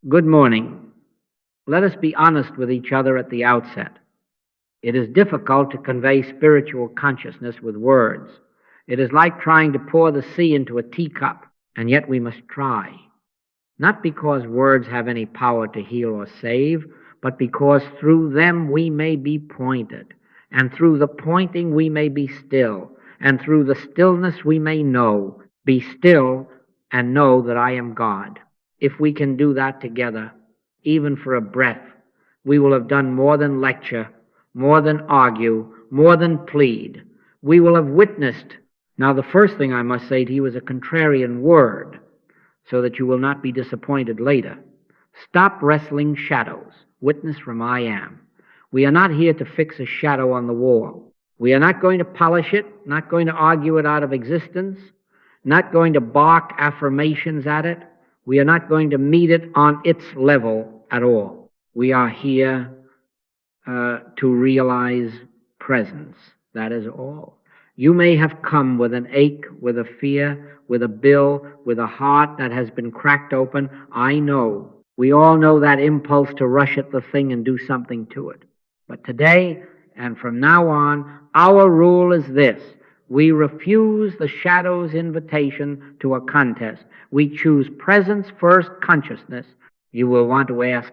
Good morning. Let us be honest with each other at the outset. It is difficult to convey spiritual consciousness with words. It is like trying to pour the sea into a teacup, and yet we must try. Not because words have any power to heal or save, but because through them we may be pointed, and through the pointing we may be still, and through the stillness we may know. Be still and know that I am God. If we can do that together, even for a breath, we will have done more than lecture, more than argue, more than plead. We will have witnessed. Now, the first thing I must say to you is a contrarian word, so that you will not be disappointed later. Stop wrestling shadows. Witness from I am. We are not here to fix a shadow on the wall. We are not going to polish it, not going to argue it out of existence, not going to bark affirmations at it. We are not going to meet it on its level at all. We are here to realize presence. That is all. You may have come with an ache, with a fear, with a bill, with a heart that has been cracked open. I know. We all know that impulse to rush at the thing and do something to it. But today and from now on, our rule is this. We refuse the shadow's invitation to a contest. We choose presence first, consciousness. You will want to ask,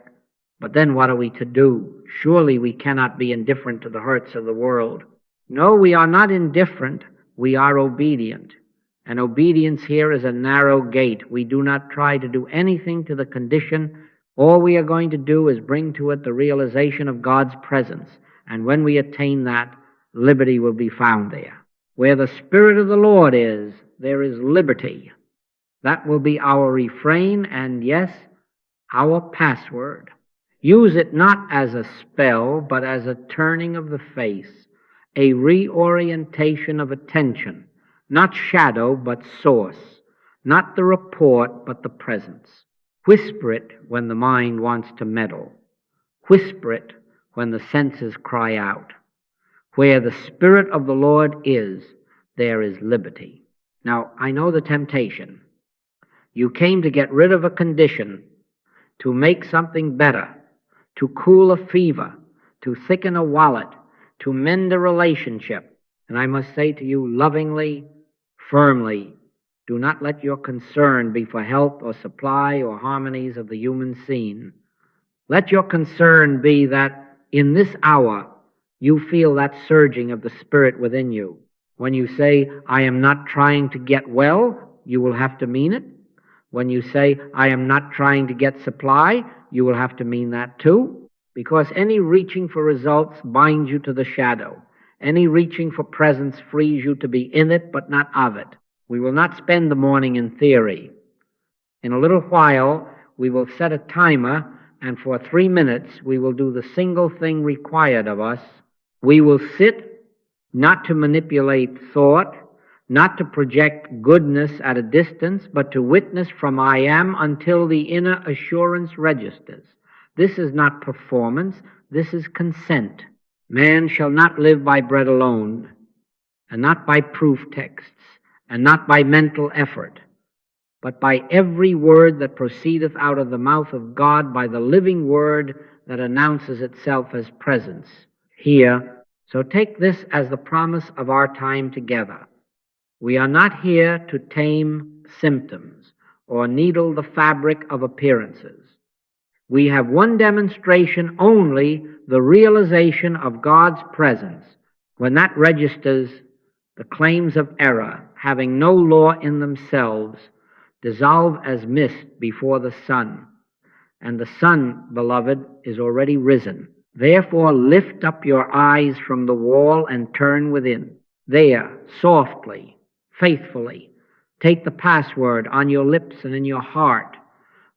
but then what are we to do? Surely we cannot be indifferent to the hurts of the world. No, we are not indifferent. We are obedient. And obedience here is a narrow gate. We do not try to do anything to the condition. All we are going to do is bring to it the realization of God's presence. And when we attain that, liberty will be found there. Where the Spirit of the Lord is, there is liberty. That will be our refrain and, yes, our password. Use it not as a spell, but as a turning of the face, a reorientation of attention, not shadow, but source, not the report, but the presence. Whisper it when the mind wants to meddle. Whisper it when the senses cry out. Where the Spirit of the Lord is, there is liberty. Now, I know the temptation. You came to get rid of a condition, to make something better, to cool a fever, to thicken a wallet, to mend a relationship. And I must say to you lovingly, firmly, do not let your concern be for health or supply or harmonies of the human scene. Let your concern be that in this hour you feel that surging of the Spirit within you. When you say, I am not trying to get well, you will have to mean it. When you say, I am not trying to get supply, you will have to mean that too. Because any reaching for results binds you to the shadow. Any reaching for presence frees you to be in it, but not of it. We will not spend the morning in theory. In a little while, we will set a timer, and for 3 minutes, we will do the single thing required of us. We will sit, not to manipulate thought, not to project goodness at a distance, but to witness from I am until the inner assurance registers. This is not performance, this is consent. Man shall not live by bread alone, and not by proof texts, and not by mental effort, but by every word that proceedeth out of the mouth of God, by the living word that announces itself as presence here. So take this as the promise of our time together. We are not here to tame symptoms or needle the fabric of appearances. We have one demonstration only, the realization of God's presence. When that registers, the claims of error, having no law in themselves, dissolve as mist before the sun. And the sun, beloved, is already risen. Therefore lift up your eyes from the wall and turn within. There, softly, faithfully, take the password on your lips and in your heart.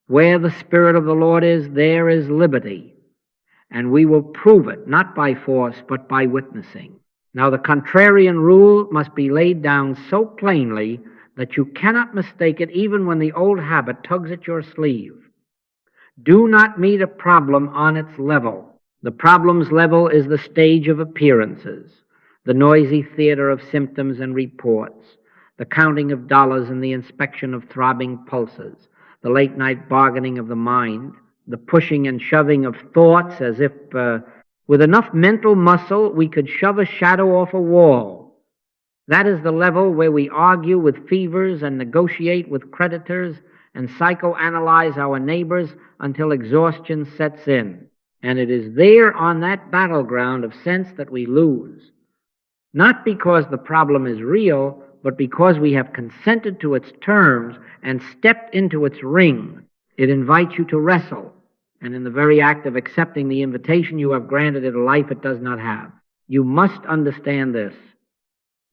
Where the Spirit of the Lord is, there is liberty. And we will prove it, not by force, but by witnessing. Now, the contrarian rule must be laid down so plainly that you cannot mistake it even when the old habit tugs at your sleeve. Do not meet a problem on its level. The problem's level is the stage of appearances, the noisy theater of symptoms and reports, the counting of dollars and the inspection of throbbing pulses, the late-night bargaining of the mind, the pushing and shoving of thoughts, as if with enough mental muscle we could shove a shadow off a wall. That is the level where we argue with fevers and negotiate with creditors and psychoanalyze our neighbors until exhaustion sets in. And it is there on that battleground of sense that we lose. Not because the problem is real, but because we have consented to its terms and stepped into its ring. It invites you to wrestle, and in the very act of accepting the invitation, you have granted it a life it does not have. You must understand this.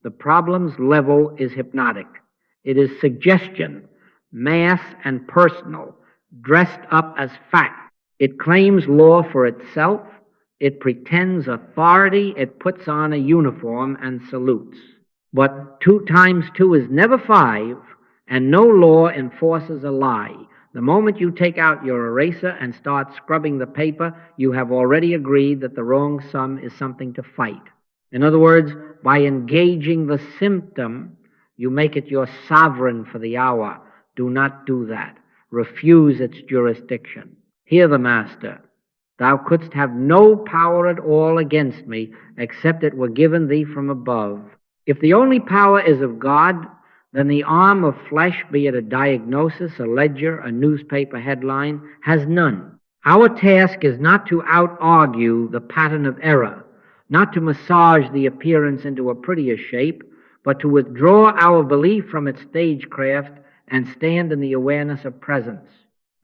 The problem's level is hypnotic. It is suggestion, mass and personal, dressed up as fact. It claims law for itself. It pretends authority. It puts on a uniform and salutes. But 2 times 2 is never 5, and no law enforces a lie. The moment you take out your eraser and start scrubbing the paper, you have already agreed that the wrong sum is something to fight. In other words, by engaging the symptom, you make it your sovereign for the hour. Do not do that. Refuse its jurisdiction. Hear the Master. Thou couldst have no power at all against me, except it were given thee from above. If the only power is of God, then the arm of flesh, be it a diagnosis, a ledger, a newspaper headline, has none. Our task is not to out-argue the pattern of error, not to massage the appearance into a prettier shape, but to withdraw our belief from its stagecraft and stand in the awareness of presence.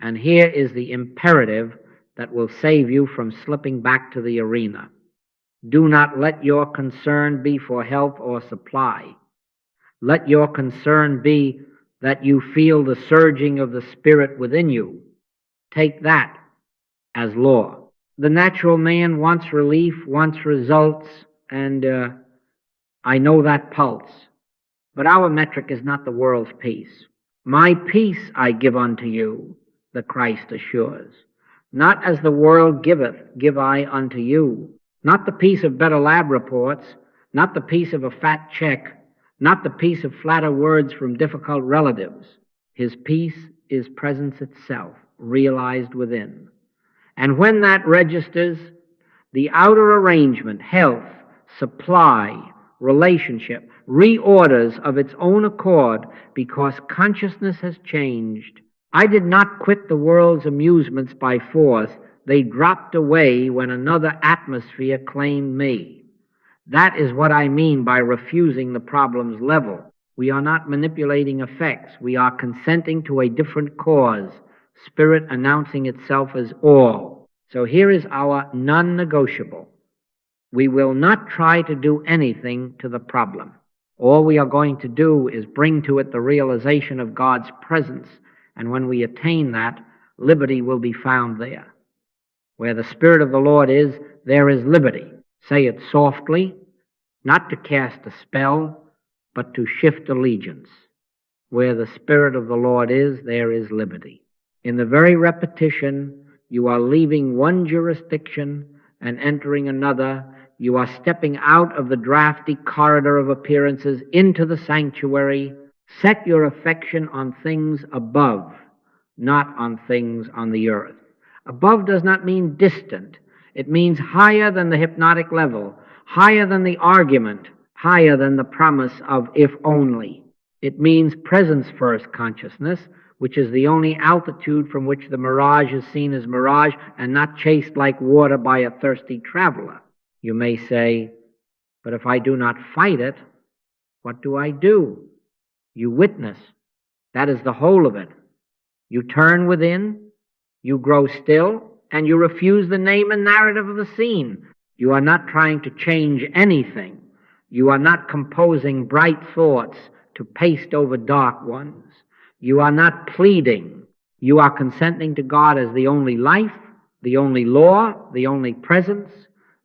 And here is the imperative that will save you from slipping back to the arena. Do not let your concern be for help or supply. Let your concern be that you feel the surging of the Spirit within you. Take that as law. The natural man wants relief, wants results, and I know that pulse. But our metric is not the world's peace. My peace I give unto you, the Christ assures. Not as the world giveth, give I unto you. Not the peace of better lab reports, not the peace of a fat check, not the peace of flatter words from difficult relatives. His peace is presence itself, realized within. And when that registers, the outer arrangement, health, supply, relationship, reorders of its own accord because consciousness has changed. I did not quit the world's amusements by force. They dropped away when another atmosphere claimed me. That is what I mean by refusing the problem's level. We are not manipulating effects. We are consenting to a different cause, Spirit announcing itself as all. So here is our non-negotiable. We will not try to do anything to the problem. All we are going to do is bring to it the realization of God's presence, and when we attain that, liberty will be found there. Where the Spirit of the Lord is, there is liberty. Say it softly, not to cast a spell, but to shift allegiance. Where the Spirit of the Lord is, there is liberty. In the very repetition, you are leaving one jurisdiction and entering another. You are stepping out of the drafty corridor of appearances into the sanctuary. Set your affection on things above, not on things on the earth. Above does not mean distant. It means higher than the hypnotic level, higher than the argument, higher than the promise of if only. It means presence first consciousness, which is the only altitude from which the mirage is seen as mirage and not chased like water by a thirsty traveler. You may say, but if I do not fight it, what do I do? You witness. That is the whole of it. You turn within, you grow still, and you refuse the name and narrative of the scene. You are not trying to change anything. You are not composing bright thoughts to paste over dark ones. You are not pleading. You are consenting to God as the only life, the only law, the only presence,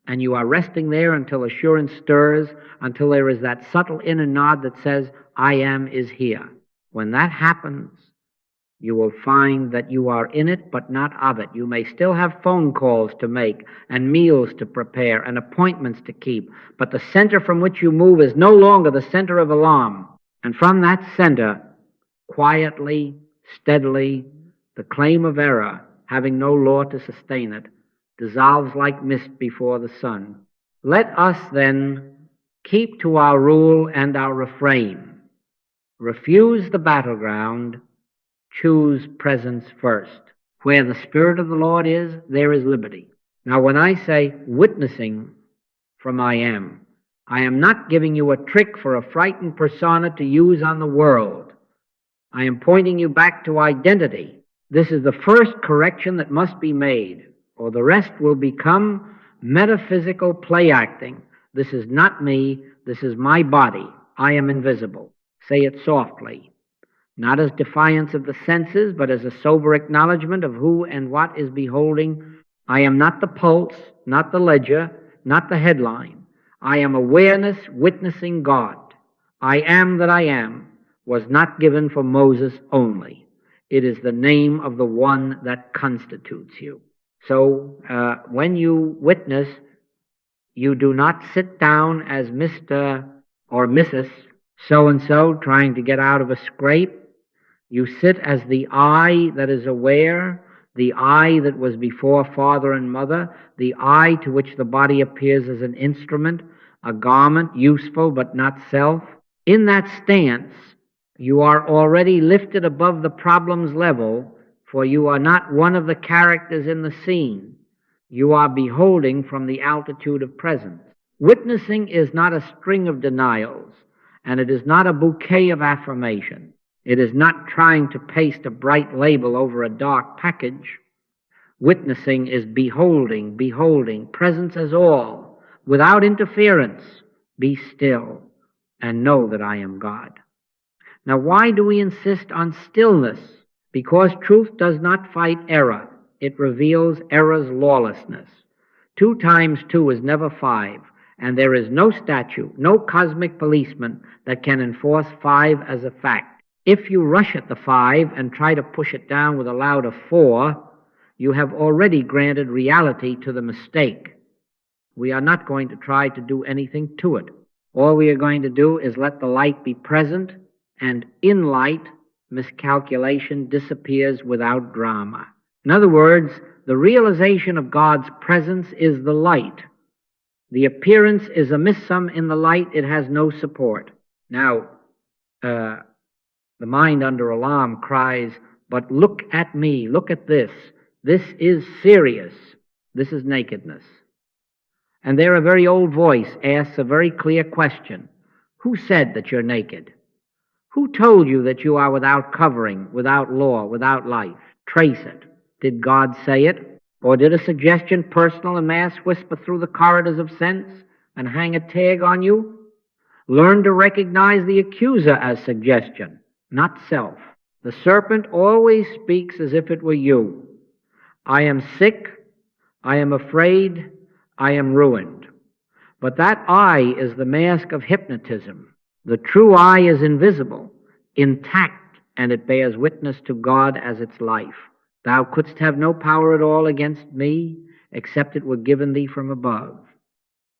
and you are resting there until assurance stirs, until there is that subtle inner nod that says, I am is here. When that happens, you will find that you are in it but not of it. You may still have phone calls to make and meals to prepare and appointments to keep, but the center from which you move is no longer the center of alarm. And from that center, quietly, steadily, the claim of error having no law to sustain it, dissolves like mist before the sun. Let us then keep to our rule and our refrain. Refuse the battleground, choose presence first. Where the Spirit of the Lord is, there is liberty. Now, when I say witnessing from I am not giving you a trick for a frightened persona to use on the world. I am pointing you back to identity. This is the first correction that must be made, or the rest will become metaphysical play acting. This is not me, this is my body. I am invisible. Say it softly, not as defiance of the senses, but as a sober acknowledgement of who and what is beholding. I am not the pulse, not the ledger, not the headline. I am awareness witnessing God. I am that I am was not given for Moses only. It is the name of the one that constitutes you. So when you witness, you do not sit down as Mr. or Mrs. so-and-so trying to get out of a scrape. You sit as the I that is aware, the I that was before father and mother, the I to which the body appears as an instrument, a garment, useful but not self. In that stance, you are already lifted above the problem's level, for you are not one of the characters in the scene. You are beholding from the altitude of presence. Witnessing is not a string of denials, and it is not a bouquet of affirmation. It is not trying to paste a bright label over a dark package. Witnessing is beholding, presence as all, without interference. Be still and know that I am God. Now, why do we insist on stillness? Because truth does not fight error. It reveals error's lawlessness. 2 times 2 is never 5, and there is no statute, no cosmic policeman that can enforce 5 as a fact. If you rush at the 5 and try to push it down with a louder 4, you have already granted reality to the mistake. We are not going to try to do anything to it. All we are going to do is let the light be present, and in light, miscalculation disappears without drama. In other words, the realization of God's presence is the light. The appearance is a missum in the light. It has no support. Now, the mind under alarm cries, but look at me, look at this. This is serious. This is nakedness. And there a very old voice asks a very clear question. Who said that you're naked? Who told you that you are without covering, without law, without life? Trace it. Did God say it? Or did a suggestion, personal and mass, whisper through the corridors of sense and hang a tag on you? Learn to recognize the accuser as suggestion, not self. The serpent always speaks as if it were you. I am sick, I am afraid, I am ruined. But that I is the mask of hypnotism. The true I is invisible, intact, and it bears witness to God as its life. Thou couldst have no power at all against me, except it were given thee from above.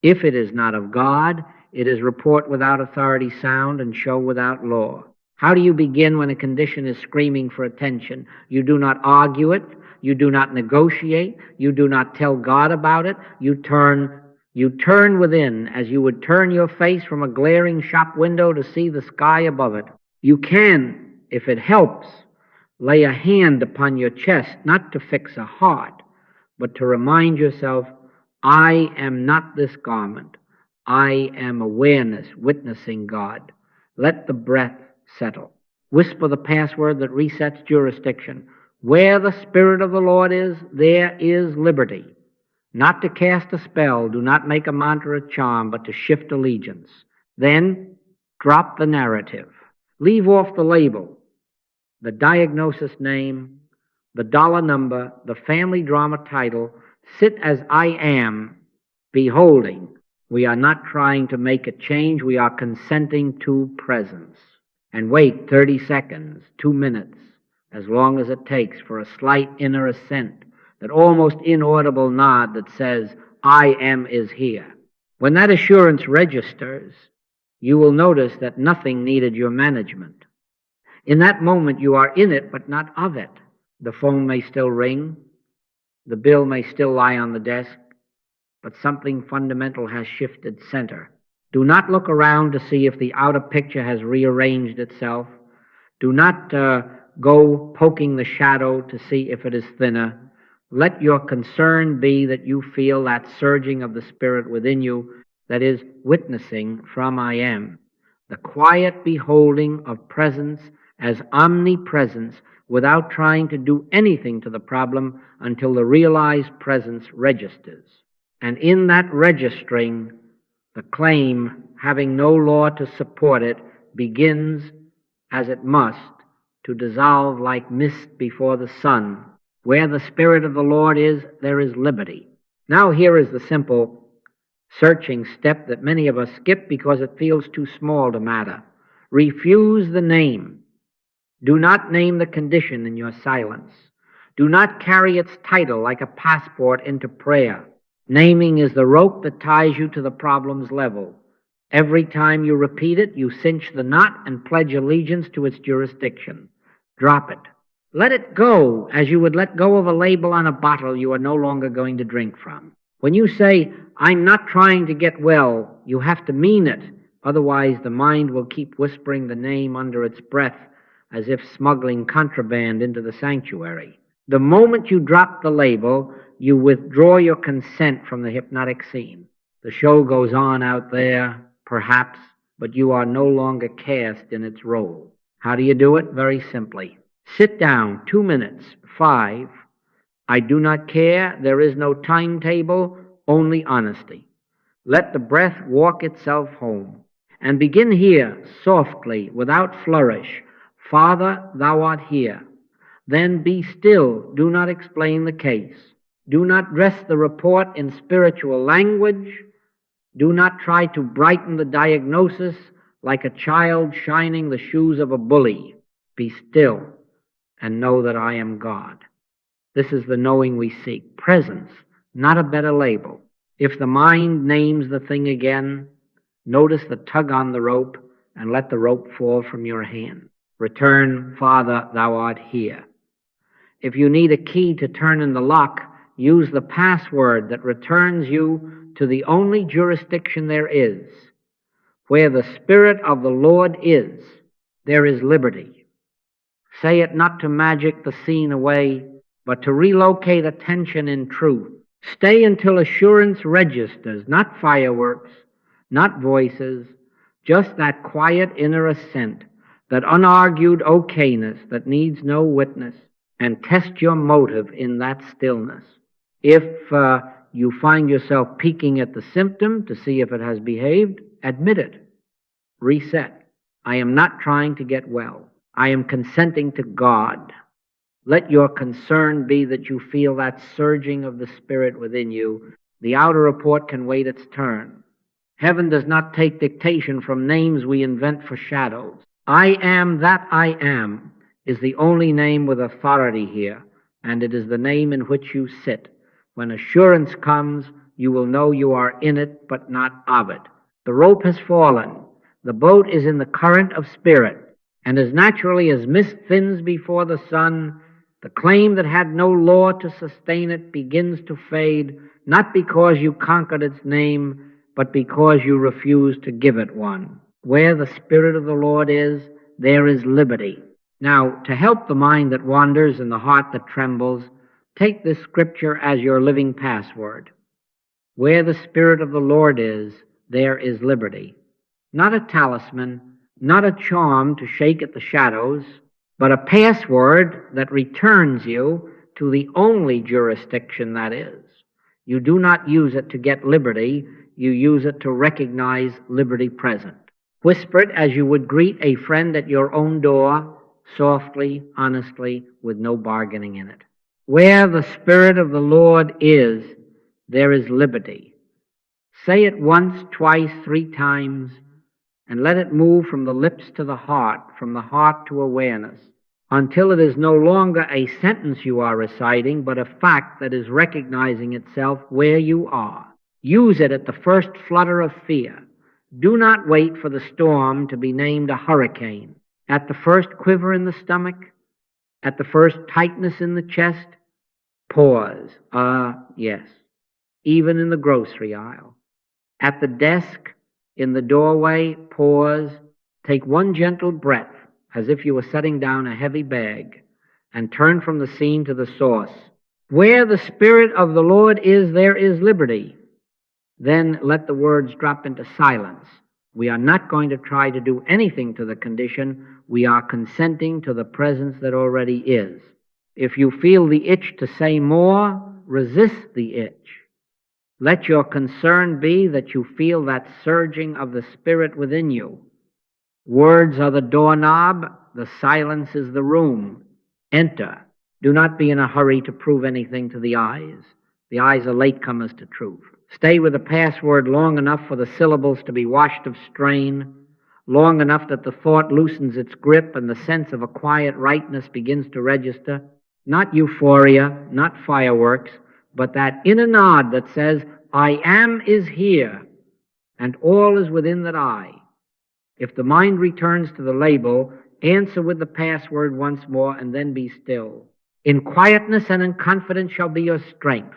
If it is not of God, it is report without authority sound and show without law. How do you begin when a condition is screaming for attention? You do not argue it. You do not negotiate. You do not tell God about it. You turn within as you would turn your face from a glaring shop window to see the sky above it. You can, if it helps, lay a hand upon your chest, not to fix a heart, but to remind yourself, I am not this garment. I am awareness, witnessing God. Let the breath settle. Whisper the password that resets jurisdiction. Where the Spirit of the Lord is, there is liberty. Not to cast a spell, do not make a mantra a charm, but to shift allegiance. Then drop the narrative. Leave off the label, the diagnosis name, the dollar number, the family drama title. Sit as I am, beholding. We are not trying to make a change. We are consenting to presence. And wait 30 seconds, 2 minutes, as long as it takes for a slight inner assent, that almost inaudible nod that says, I am is here. When that assurance registers, you will notice that nothing needed your management. In that moment, you are in it, but not of it. The phone may still ring. The bill may still lie on the desk, but something fundamental has shifted center. Do not look around to see if the outer picture has rearranged itself. Do not go poking the shadow to see if it is thinner. Let your concern be that you feel that surging of the Spirit within you that is witnessing from I am. The quiet beholding of presence as omnipresence without trying to do anything to the problem until the realized presence registers. And in that registering, the claim, having no law to support it, begins, as it must, to dissolve like mist before the sun. Where the Spirit of the Lord is, there is liberty. Now here is the simple searching step that many of us skip because it feels too small to matter. Refuse the name. Do not name the condition in your silence. Do not carry its title like a passport into prayer. Naming is the rope that ties you to the problem's level. Every time you repeat it, you cinch the knot and pledge allegiance to its jurisdiction. Drop it. Let it go as you would let go of a label on a bottle you are no longer going to drink from. When you say, I'm not trying to get well, you have to mean it. Otherwise, the mind will keep whispering the name under its breath as if smuggling contraband into the sanctuary. The moment you drop the label, you withdraw your consent from the hypnotic scene. The show goes on out there, perhaps, but you are no longer cast in its role. How do you do it? Very simply. Sit down, 2 minutes, 5. I do not care. There is no timetable, only honesty. Let the breath walk itself home. And begin here, softly, without flourish. Father, thou art here. Then be still. Do not explain the case. Do not dress the report in spiritual language. Do not try to brighten the diagnosis like a child shining the shoes of a bully. Be still and know that I am God. This is the knowing we seek. Presence, not a better label. If the mind names the thing again, notice the tug on the rope and let the rope fall from your hand. Return, Father, thou art here. If you need a key to turn in the lock, use the password that returns you to the only jurisdiction there is. Where the Spirit of the Lord is, there is liberty. Say it not to magic the scene away, but to relocate attention in truth. Stay until assurance registers, not fireworks, not voices, just that quiet inner assent, that unargued okayness that needs no witness, and test your motive in that stillness. If you find yourself peeking at the symptom to see if it has behaved, admit it. Reset. I am not trying to get well. I am consenting to God. Let your concern be that you feel that surging of the Spirit within you. The outer report can wait its turn. Heaven does not take dictation from names we invent for shadows. I am that I am is the only name with authority here, and it is the name in which you sit. When assurance comes, you will know you are in it, but not of it. The rope has fallen. The boat is in the current of spirit, and as naturally as mist thins before the sun, the claim that had no law to sustain it begins to fade, not because you conquered its name, but because you refused to give it one. Where the Spirit of the Lord is, there is liberty. Now, to help the mind that wanders and the heart that trembles, take this scripture as your living password. Where the Spirit of the Lord is, there is liberty. Not a talisman, not a charm to shake at the shadows, but a password that returns you to the only jurisdiction that is. You do not use it to get liberty, you use it to recognize liberty present. Whisper it as you would greet a friend at your own door, softly, honestly, with no bargaining in it. Where the Spirit of the Lord is, there is liberty. Say it once, twice, 3 times, and let it move from the lips to the heart, from the heart to awareness, until it is no longer a sentence you are reciting, but a fact that is recognizing itself where you are. Use it at the first flutter of fear. Do not wait for the storm to be named a hurricane. At the first quiver in the stomach, at the first tightness in the chest, Pause. Yes. Even in the grocery aisle. At the desk, in the doorway, pause. Take one gentle breath, as if you were setting down a heavy bag, and turn from the scene to the source. Where the Spirit of the Lord is, there is liberty. Then let the words drop into silence. We are not going to try to do anything to the condition. We are consenting to the presence that already is. If you feel the itch to say more, resist the itch. Let your concern be that you feel that surging of the Spirit within you. Words are the doorknob, the silence is the room. Enter. Do not be in a hurry to prove anything to the eyes. The eyes are latecomers to truth. Stay with the password long enough for the syllables to be washed of strain, long enough that the thought loosens its grip and the sense of a quiet rightness begins to register. Not euphoria, not fireworks, but that inner nod that says, I am is here, and all is within that I. If the mind returns to the label, answer with the password once more, and then be still. In quietness and in confidence shall be your strength.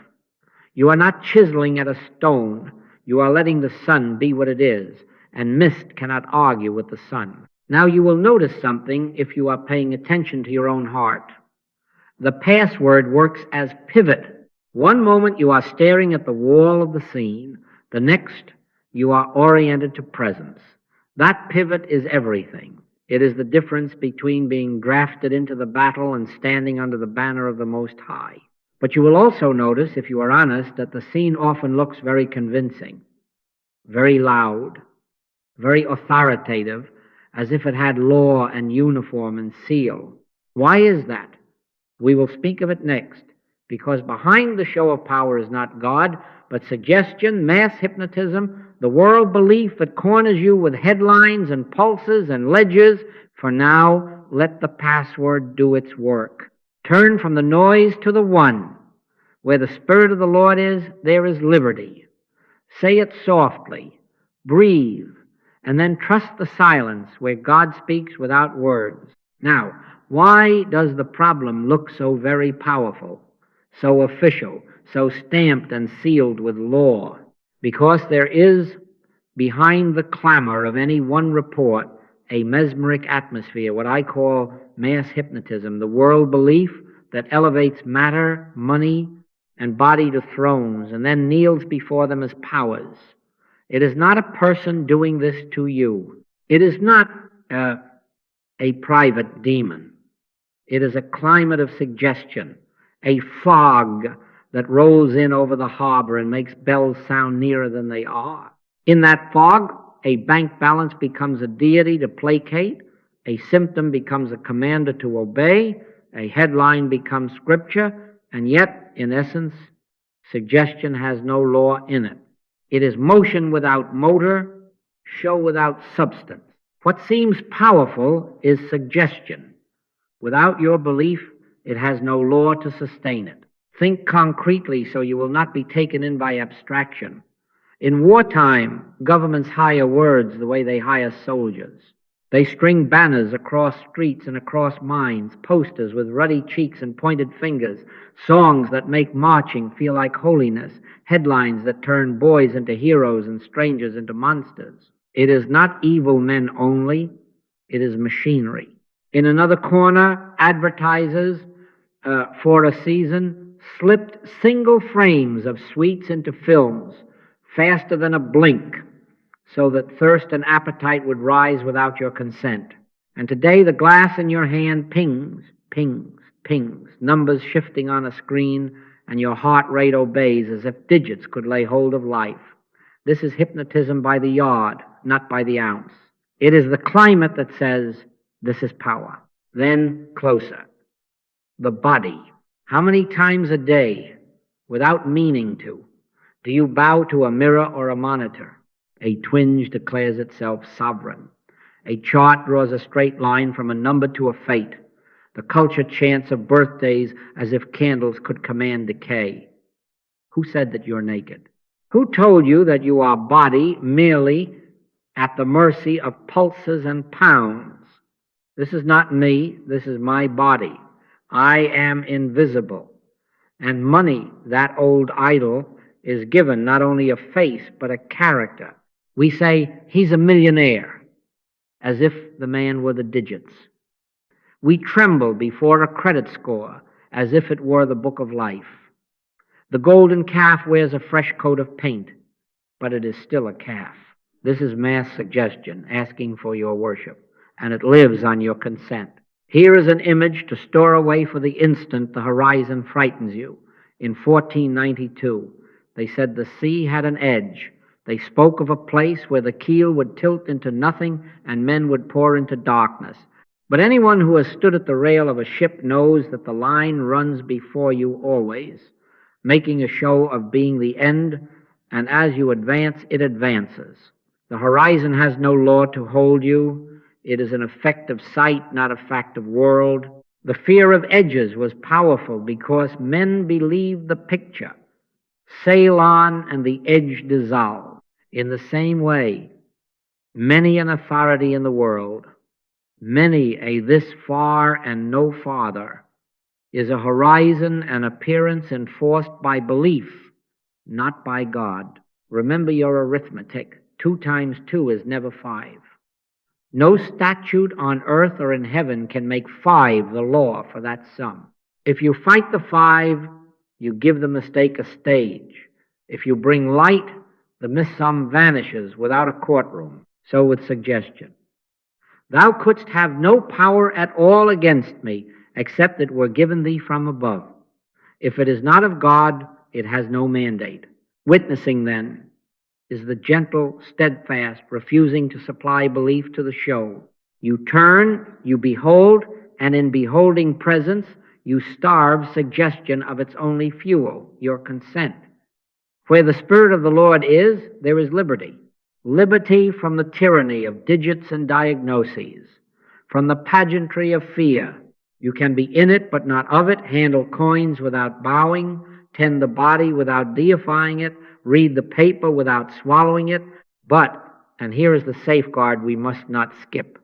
You are not chiseling at a stone. You are letting the sun be what it is, and mist cannot argue with the sun. Now you will notice something if you are paying attention to your own heart. The password works as pivot. One moment you are staring at the wall of the scene. The next you are oriented to presence. That pivot is everything. It is the difference between being drafted into the battle and standing under the banner of the Most High. But you will also notice, if you are honest, that the scene often looks very convincing, very loud, very authoritative, as if it had law and uniform and seal. Why is that? We will speak of it next, because behind the show of power is not God, but suggestion, mass hypnotism, the world belief that corners you with headlines and pulses and ledgers. For now, let the password do its work. Turn from the noise to the one. Where the Spirit of the Lord is, there is liberty. Say it softly. Breathe. And then trust the silence where God speaks without words. Now, why does the problem look so very powerful, so official, so stamped and sealed with law? Because there is, behind the clamor of any one report, a mesmeric atmosphere, what I call mass hypnotism, the world belief that elevates matter, money, and body to thrones, and then kneels before them as powers. It is not a person doing this to you. It is not a private demon. It is a climate of suggestion, a fog that rolls in over the harbor and makes bells sound nearer than they are. In that fog, a bank balance becomes a deity to placate, a symptom becomes a commander to obey, a headline becomes scripture, and yet, in essence, suggestion has no law in it. It is motion without motor, show without substance. What seems powerful is suggestion. Without your belief, it has no law to sustain it. Think concretely so you will not be taken in by abstraction. In wartime, governments hire words the way they hire soldiers. They string banners across streets and across minds, posters with ruddy cheeks and pointed fingers, songs that make marching feel like holiness, headlines that turn boys into heroes and strangers into monsters. It is not evil men only, it is machinery. In another corner, advertisers for a season slipped single frames of sweets into films faster than a blink, so that thirst and appetite would rise without your consent. And today the glass in your hand pings, pings, pings, numbers shifting on a screen, and your heart rate obeys as if digits could lay hold of life. This is hypnotism by the yard, not by the ounce. It is the climate that says, this is power. Then closer. The body. How many times a day, without meaning to, do you bow to a mirror or a monitor? A twinge declares itself sovereign. A chart draws a straight line from a number to a fate. The culture chants of birthdays as if candles could command decay. Who said that you're naked? Who told you that you are body merely at the mercy of pulses and pounds? This is not me. This is my body. I am invisible. And money, that old idol, is given not only a face but a character. We say, he's a millionaire, as if the man were the digits. We tremble before a credit score, as if it were the book of life. The golden calf wears a fresh coat of paint, but it is still a calf. This is mass suggestion, asking for your worship, and it lives on your consent. Here is an image to store away for the instant the horizon frightens you. In 1492, they said the sea had an edge. They spoke of a place where the keel would tilt into nothing and men would pour into darkness. But anyone who has stood at the rail of a ship knows that the line runs before you always, making a show of being the end, and as you advance, it advances. The horizon has no law to hold you. It is an effect of sight, not a fact of world. The fear of edges was powerful because men believed the picture. Sail on and the edge dissolve. In the same way, many an authority in the world, many a this far and no farther, is a horizon and appearance enforced by belief, not by God. Remember your arithmetic. 2 times 2 is never 5. No statute on earth or in heaven can make 5 the law for that sum. If you fight the 5, you give the mistake a stage. If you bring light, the missum vanishes without a courtroom. So with suggestion. Thou couldst have no power at all against me, except it were given thee from above. If it is not of God, it has no mandate. Witnessing, then, is the gentle, steadfast, refusing to supply belief to the show. You turn, you behold, and in beholding presence, you starve suggestion of its only fuel, your consent. Where the Spirit of the Lord is, there is liberty. Liberty from the tyranny of digits and diagnoses, from the pageantry of fear. You can be in it but not of it, handle coins without bowing, tend the body without deifying it, read the paper without swallowing it, but, and here is the safeguard we must not skip,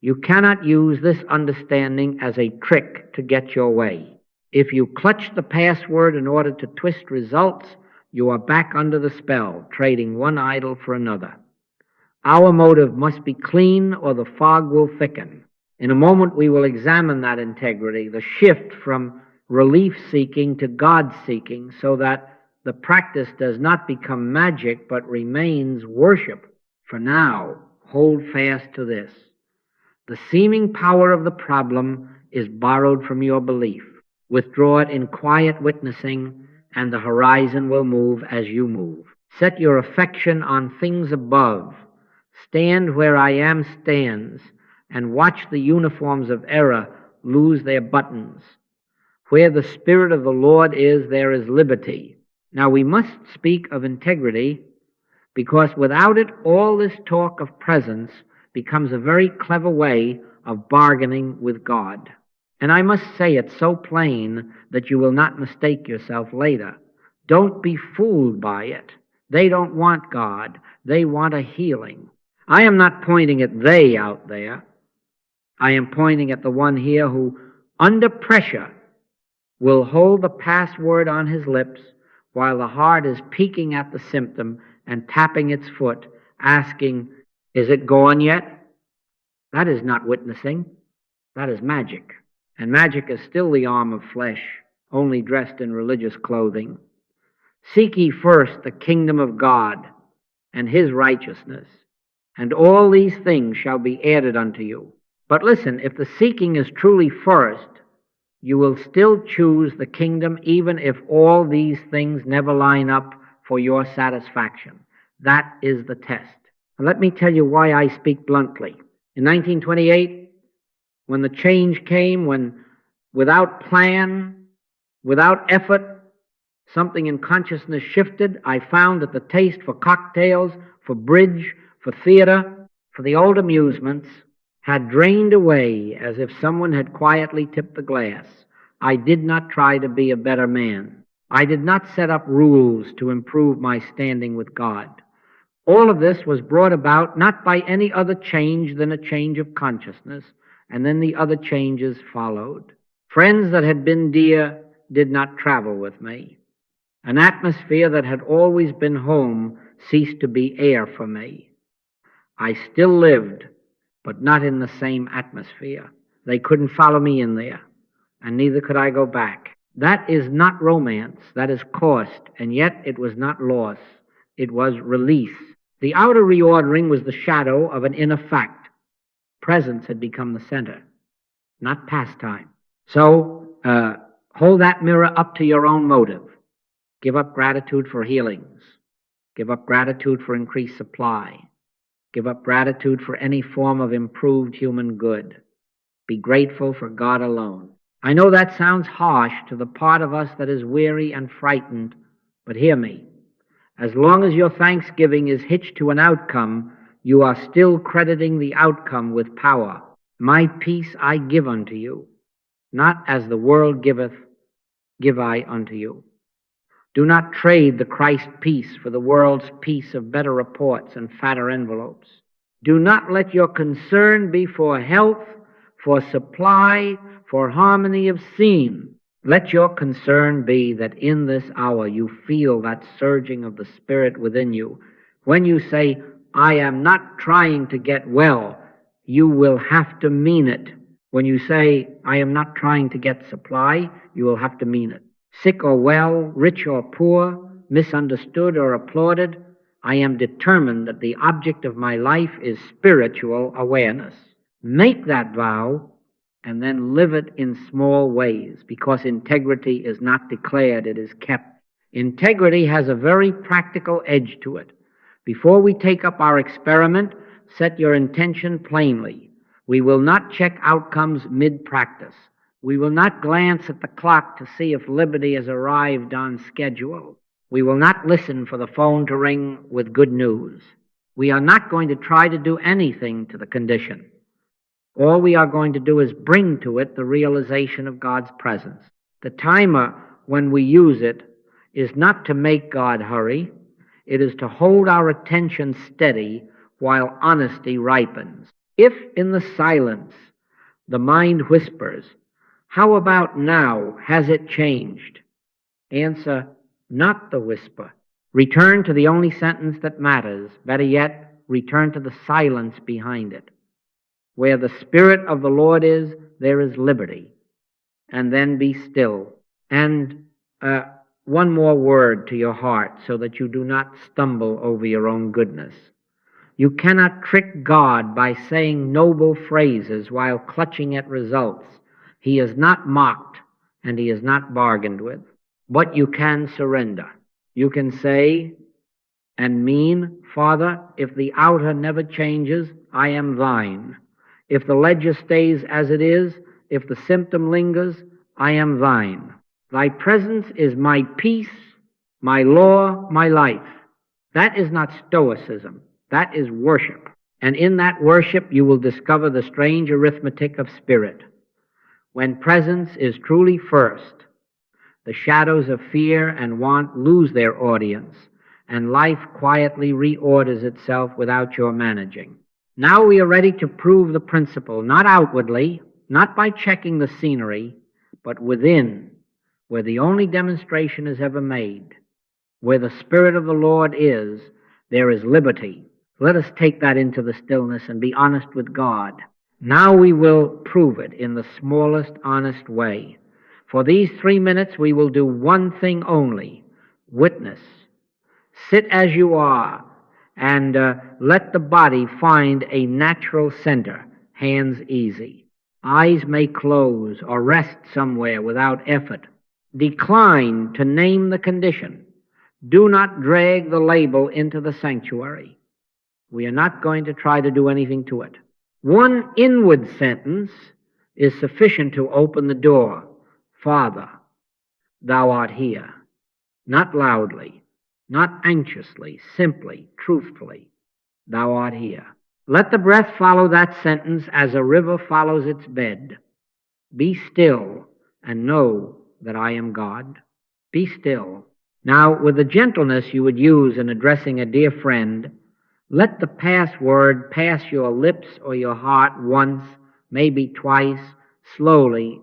you cannot use this understanding as a trick to get your way. If you clutch the password in order to twist results, you are back under the spell, trading one idol for another. Our motive must be clean or the fog will thicken. In a moment we will examine that integrity, the shift from relief-seeking to God-seeking, so that the practice does not become magic but remains worship. For now, hold fast to this. The seeming power of the problem is borrowed from your belief. Withdraw it in quiet witnessing, and the horizon will move as you move. Set your affection on things above. Stand where I am stands, and watch the uniforms of error lose their buttons. Where the Spirit of the Lord is, there is liberty. Now we must speak of integrity, because without it, all this talk of presence becomes a very clever way of bargaining with God. And I must say it so plain that you will not mistake yourself later. Don't be fooled by it. They don't want God. They want a healing. I am not pointing at they out there. I am pointing at the one here who, under pressure, will hold the password on his lips while the heart is peeking at the symptom and tapping its foot, asking, is it gone yet? That is not witnessing. That is magic. And magic is still the arm of flesh, only dressed in religious clothing. Seek ye first the kingdom of God and his righteousness, and all these things shall be added unto you. But listen, if the seeking is truly first, you will still choose the kingdom even if all these things never line up for your satisfaction. That is the test. And let me tell you why I speak bluntly. In 1928, when the change came, when without plan, without effort, something in consciousness shifted, I found that the taste for cocktails, for bridge, for theater, for the old amusements had drained away as if someone had quietly tipped the glass. I did not try to be a better man. I did not set up rules to improve my standing with God. All of this was brought about not by any other change than a change of consciousness, and then the other changes followed. Friends that had been dear did not travel with me. An atmosphere that had always been home ceased to be air for me. I still lived, but not in the same atmosphere. They couldn't follow me in there, and neither could I go back. That is not romance, that is cost, and yet it was not loss. It was release. The outer reordering was the shadow of an inner fact. Presence had become the center, not pastime. So, hold that mirror up to your own motive. Give up gratitude for healings. Give up gratitude for increased supply. Give up gratitude for any form of improved human good. Be grateful for God alone. I know that sounds harsh to the part of us that is weary and frightened, but hear me. As long as your thanksgiving is hitched to an outcome, you are still crediting the outcome with power. My peace I give unto you, not as the world giveth, give I unto you. Do not trade the Christ peace for the world's peace of better reports and fatter envelopes. Do not let your concern be for health, for supply, for harmony of scene. Let your concern be that in this hour you feel that surging of the Spirit within you. When you say, I am not trying to get well, you will have to mean it. When you say, I am not trying to get supply, you will have to mean it. Sick or well, rich or poor, misunderstood or applauded, I am determined that the object of my life is spiritual awareness. Make that vow and then live it in small ways, because integrity is not declared, it is kept. Integrity has a very practical edge to it. Before we take up our experiment, set your intention plainly. We will not check outcomes mid-practice. We will not glance at the clock to see if liberty has arrived on schedule. We will not listen for the phone to ring with good news. We are not going to try to do anything to the condition. All we are going to do is bring to it the realization of God's presence. The timer, when we use it, is not to make God hurry. It is to hold our attention steady while honesty ripens. If in the silence the mind whispers, how about now? Has it changed? Answer, not the whisper. Return to the only sentence that matters. Better yet, return to the silence behind it. Where the Spirit of the Lord is, there is liberty. And then be still. And one more word to your heart so that you do not stumble over your own goodness. You cannot trick God by saying noble phrases while clutching at results. He is not mocked and he is not bargained with. But you can surrender. You can say and mean, Father, if the outer never changes, I am thine. If the ledger stays as it is, if the symptom lingers, I am thine. Thy presence is my peace, my law, my life. That is not stoicism. That is worship. And in that worship you will discover the strange arithmetic of spirit. When presence is truly first, the shadows of fear and want lose their audience, and life quietly reorders itself without your managing. Now we are ready to prove the principle, not outwardly, not by checking the scenery, but within, where the only demonstration is ever made. Where the Spirit of the Lord is, there is liberty. Let us take that into the stillness and be honest with God. Now we will prove it in the smallest, honest way. For these 3 minutes we will do one thing only, witness. Sit as you are and let the body find a natural center, hands easy. Eyes may close or rest somewhere without effort. Decline to name the condition. Do not drag the label into the sanctuary. We are not going to try to do anything to it. One inward sentence is sufficient to open the door. Father, thou art here. Not loudly, not anxiously, simply, truthfully, thou art here. Let the breath follow that sentence as a river follows its bed. Be still and know that I am God. Be still. Now, with the gentleness you would use in addressing a dear friend, let the password pass your lips or your heart once, maybe twice, slowly,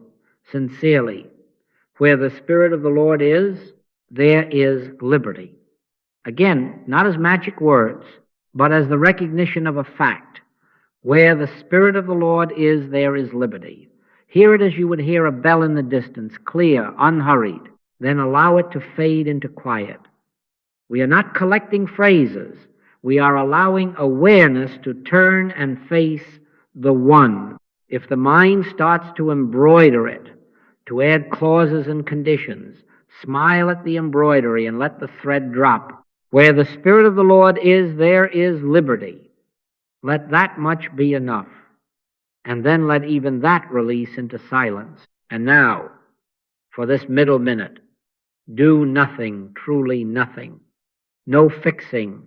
sincerely. Where the Spirit of the Lord is, there is liberty. Again, not as magic words, but as the recognition of a fact. Where the Spirit of the Lord is, there is liberty. Hear it as you would hear a bell in the distance, clear, unhurried. Then allow it to fade into quiet. We are not collecting phrases. We are allowing awareness to turn and face the one. If the mind starts to embroider it, to add clauses and conditions, smile at the embroidery and let the thread drop. Where the Spirit of the Lord is, there is liberty. Let that much be enough. And then let even that release into silence. And now, for this middle minute, do nothing, truly nothing. No fixing,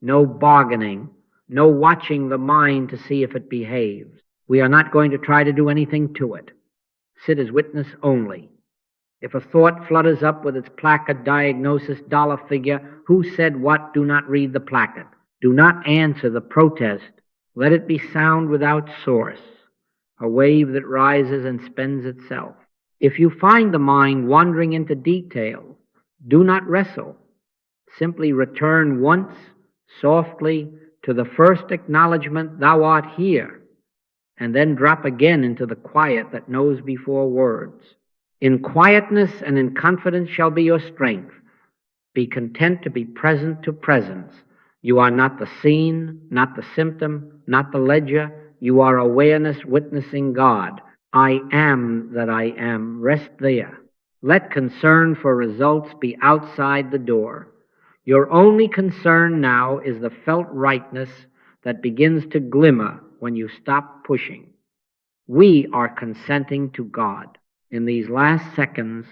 no bargaining, no watching the mind to see if it behaves. We are not going to try to do anything to it. Sit as witness only. If a thought flutters up with its placard, diagnosis, dollar figure, who said what, do not read the placard. Do not answer the protest. Let it be sound without source, a wave that rises and spends itself. If you find the mind wandering into detail, do not wrestle. Simply return once, softly, to the first acknowledgement, thou art here, and then drop again into the quiet that knows before words. In quietness and in confidence shall be your strength. Be content to be present to presence. You are not the scene, not the symptom, not the ledger. You are awareness witnessing God. I am that I am. Rest there. Let concern for results be outside the door. Your only concern now is the felt rightness that begins to glimmer when you stop pushing. We are consenting to God. In these last seconds,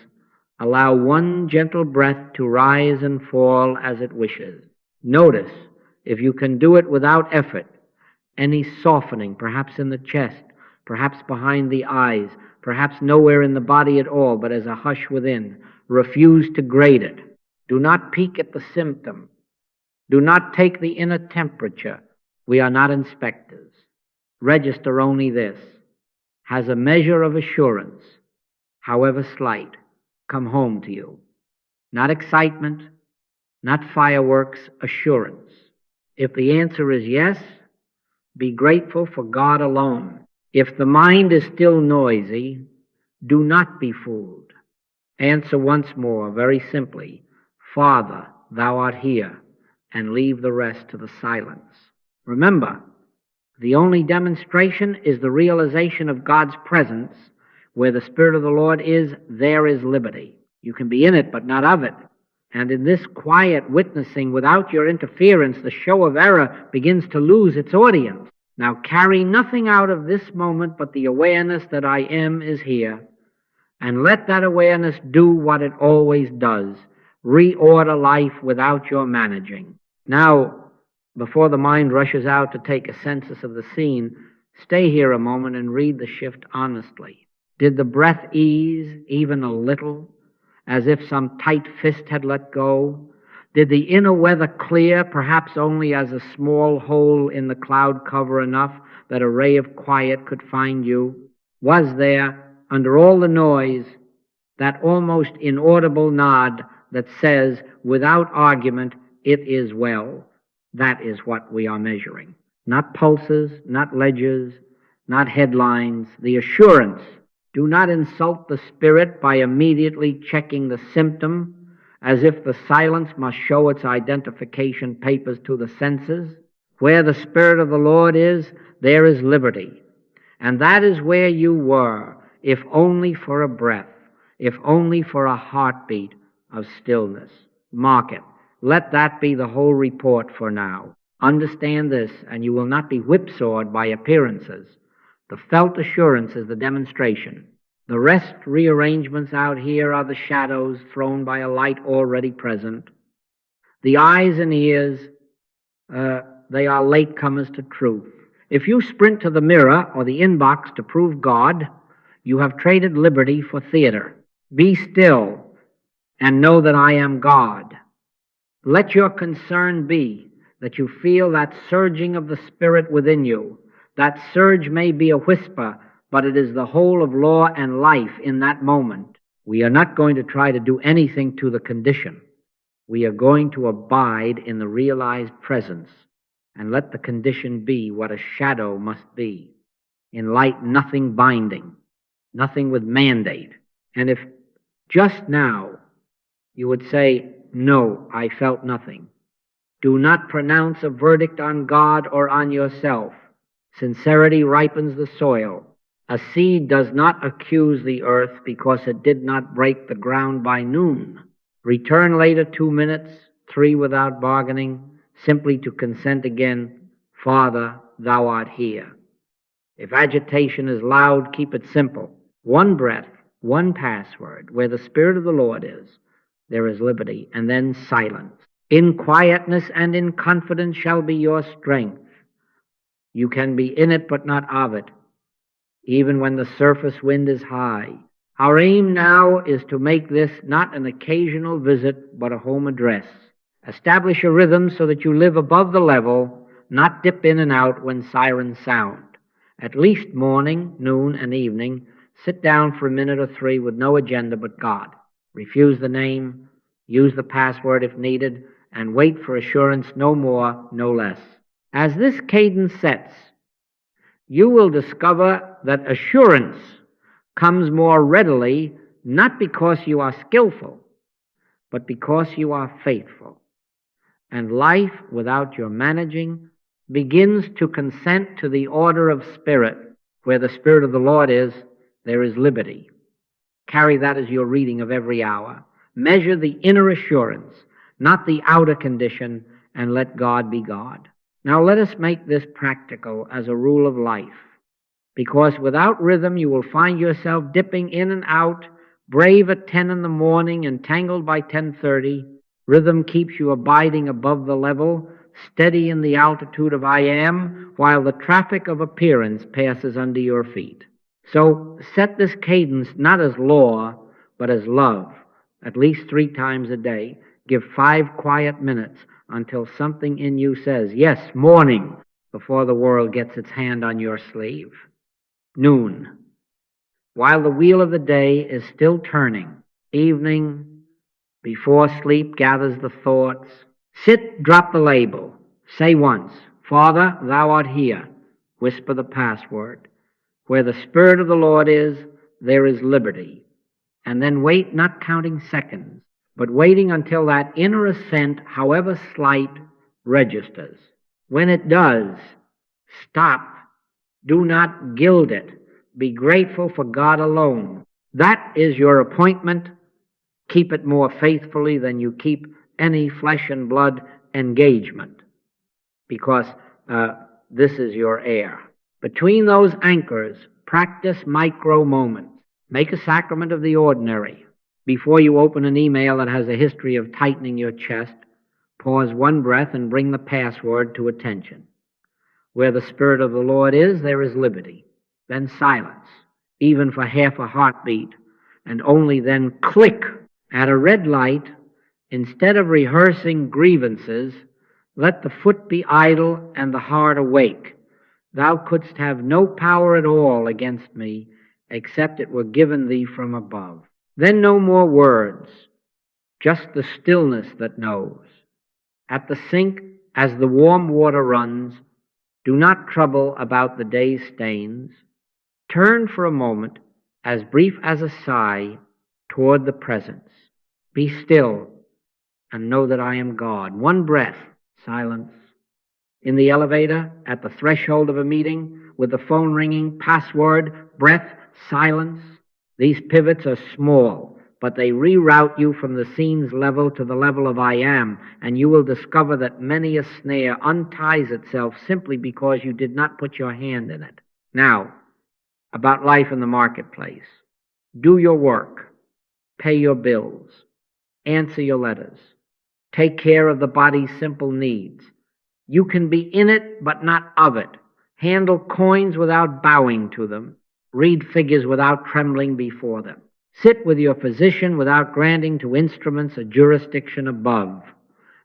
allow one gentle breath to rise and fall as it wishes. Notice, if you can do it without effort, any softening, perhaps in the chest, perhaps behind the eyes, perhaps nowhere in the body at all, but as a hush within. Refuse to grade it. Do not peek at the symptom. Do not take the inner temperature. We are not inspectors. Register only this. Has a measure of assurance, however slight, come home to you? Not excitement, not fireworks, assurance. If the answer is yes, be grateful for God alone. If the mind is still noisy, do not be fooled. Answer once more, very simply, Father, thou art here, and leave the rest to the silence. Remember, the only demonstration is the realization of God's presence. Where the Spirit of the Lord is, there is liberty. You can be in it, but not of it. And in this quiet witnessing, without your interference, the show of error begins to lose its audience. Now carry nothing out of this moment but the awareness that I am is here. And let that awareness do what it always does. Reorder life without your managing. Now, before the mind rushes out to take a census of the scene, stay here a moment and read the shift honestly. Did the breath ease even a little, as if some tight fist had let go? Did the inner weather clear, perhaps only as a small hole in the cloud cover enough that a ray of quiet could find you? Was there, under all the noise, that almost inaudible nod that says, without argument, it is well? That is what we are measuring. Not pulses, not ledgers, not headlines, the assurance. Do not insult the spirit by immediately checking the symptom, as if the silence must show its identification papers to the senses. Where the Spirit of the Lord is, there is liberty. And that is where you were, if only for a breath, if only for a heartbeat of stillness. Mark it. Let that be the whole report for now. Understand this, and you will not be whipsawed by appearances. The felt assurance is the demonstration. The rest rearrangements out here are the shadows thrown by a light already present. The eyes and ears, they are latecomers to truth. If you sprint to the mirror or the inbox to prove God, you have traded liberty for theater. Be still and know that I am God. Let your concern be that you feel that surging of the Spirit within you. That surge may be a whisper, but it is the whole of law and life in that moment. We are not going to try to do anything to the condition. We are going to abide in the realized presence and let the condition be what a shadow must be. In light, nothing binding, nothing with mandate. And if just now you would say, no, I felt nothing, do not pronounce a verdict on God or on yourself. Sincerity ripens the soil. A seed does not accuse the earth because it did not break the ground by noon. Return later 2 minutes, 3 without bargaining, simply to consent again, Father, thou art here. If agitation is loud, keep it simple. One breath, one password. Where the Spirit of the Lord is, there is liberty, and then silence. In quietness and in confidence shall be your strength. You can be in it but not of it, even when the surface wind is high. Our aim now is to make this not an occasional visit, but a home address. Establish a rhythm so that you live above the level, not dip in and out when sirens sound. At least morning, noon, and evening, sit down for a minute or 3 with no agenda but God. Refuse the name, use the password if needed, and wait for assurance, no more, no less. As this cadence sets, you will discover that assurance comes more readily, not because you are skillful, but because you are faithful. And life, without your managing, begins to consent to the order of spirit. Where the Spirit of the Lord is, there is liberty. Carry that as your reading of every hour. Measure the inner assurance, not the outer condition, and let God be God. Now let us make this practical as a rule of life, because without rhythm you will find yourself dipping in and out, brave at 10 in the morning and tangled by 10:30. Rhythm keeps you abiding above the level, steady in the altitude of I am, while the traffic of appearance passes under your feet. So set this cadence not as law, but as love, at least 3 times a day. Give 5 quiet minutes until something in you says, yes, morning, before the world gets its hand on your sleeve. Noon, while the wheel of the day is still turning. Evening, before sleep gathers the thoughts. Sit, drop the label. Say once, Father, thou art here. Whisper the password. Where the Spirit of the Lord is, there is liberty. And then wait, not counting seconds, but waiting until that inner assent, however slight, registers. When it does, stop. Do not gild it. Be grateful for God alone. That is your appointment. Keep it more faithfully than you keep any flesh and blood engagement, because this is your heir. Between those anchors, practice micro moments. Make a sacrament of the ordinary. Before you open an email that has a history of tightening your chest, pause 1 breath and bring the password to attention. Where the Spirit of the Lord is, there is liberty. Then silence, even for half a heartbeat, and only then click. At a red light, instead of rehearsing grievances, let the foot be idle and the heart awake. Thou couldst have no power at all against me, except it were given thee from above. Then no more words, just the stillness that knows. At the sink, as the warm water runs, do not trouble about the day's stains. Turn for a moment, as brief as a sigh, toward the presence. Be still and know that I am God. 1 breath, silence. In the elevator, at the threshold of a meeting, with the phone ringing, password, breath, silence. These pivots are small, but they reroute you from the scene's level to the level of I am, and you will discover that many a snare unties itself simply because you did not put your hand in it. Now, about life in the marketplace. Do your work. Pay your bills. Answer your letters. Take care of the body's simple needs. You can be in it, but not of it. Handle coins without bowing to them. Read figures without trembling before them. Sit with your physician without granting to instruments a jurisdiction above.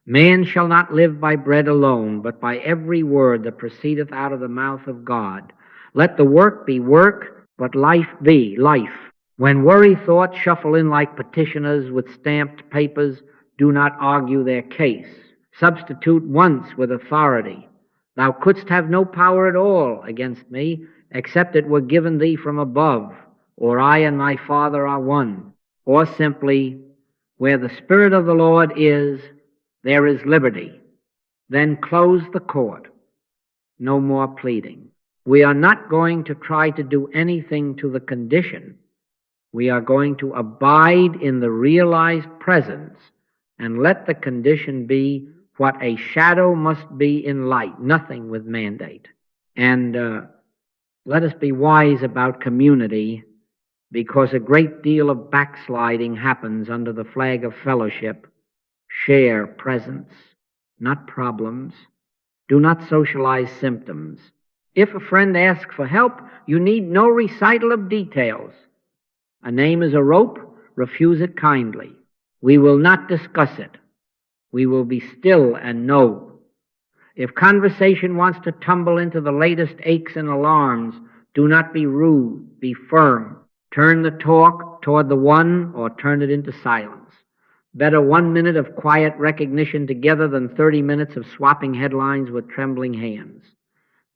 Man shall not live by bread alone, but by every word that proceedeth out of the mouth of God. Let the work be work, but life be life. When worry thoughts shuffle in like petitioners with stamped papers, do not argue their case. Substitute once with authority. Thou couldst have no power at all against me, except it were given thee from above, or I and my Father are one. Or simply, where the Spirit of the Lord is, there is liberty. Then close the court. No more pleading. We are not going to try to do anything to the condition. We are going to abide in the realized presence and let the condition be what a shadow must be in light, nothing with mandate. And let us be wise about community, because a great deal of backsliding happens under the flag of fellowship. Share presence, not problems. Do not socialize symptoms. If a friend asks for help, you need no recital of details. A name is a rope, refuse it kindly. We will not discuss it. We will be still and know. If conversation wants to tumble into the latest aches and alarms, do not be rude, be firm. Turn the talk toward the one or turn it into silence. Better 1 minute of quiet recognition together than 30 minutes of swapping headlines with trembling hands.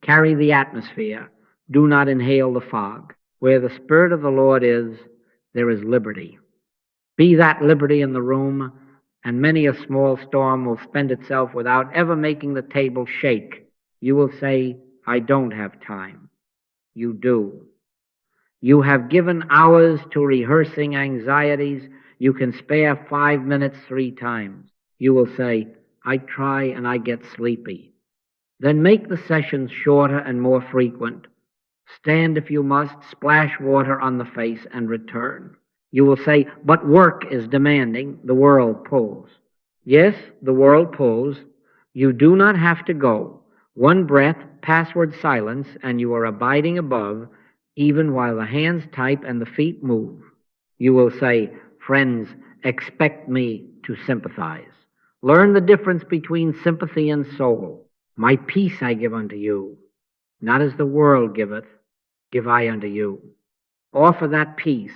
Carry the atmosphere. Do not inhale the fog. Where the Spirit of the Lord is, there is liberty. Be that liberty in the room, and many a small storm will spend itself without ever making the table shake. You will say, I don't have time. You do. You have given hours to rehearsing anxieties. You can spare 5 minutes 3 times. You will say, I try and I get sleepy. Then make the sessions shorter and more frequent. Stand if you must, splash water on the face, and return. You will say, but work is demanding, the world pulls. Yes, the world pulls. You do not have to go. 1 breath, password silence, and you are abiding above, even while the hands type and the feet move. You will say, friends, expect me to sympathize. Learn the difference between sympathy and soul. My peace I give unto you. Not as the world giveth, give I unto you. Offer that peace,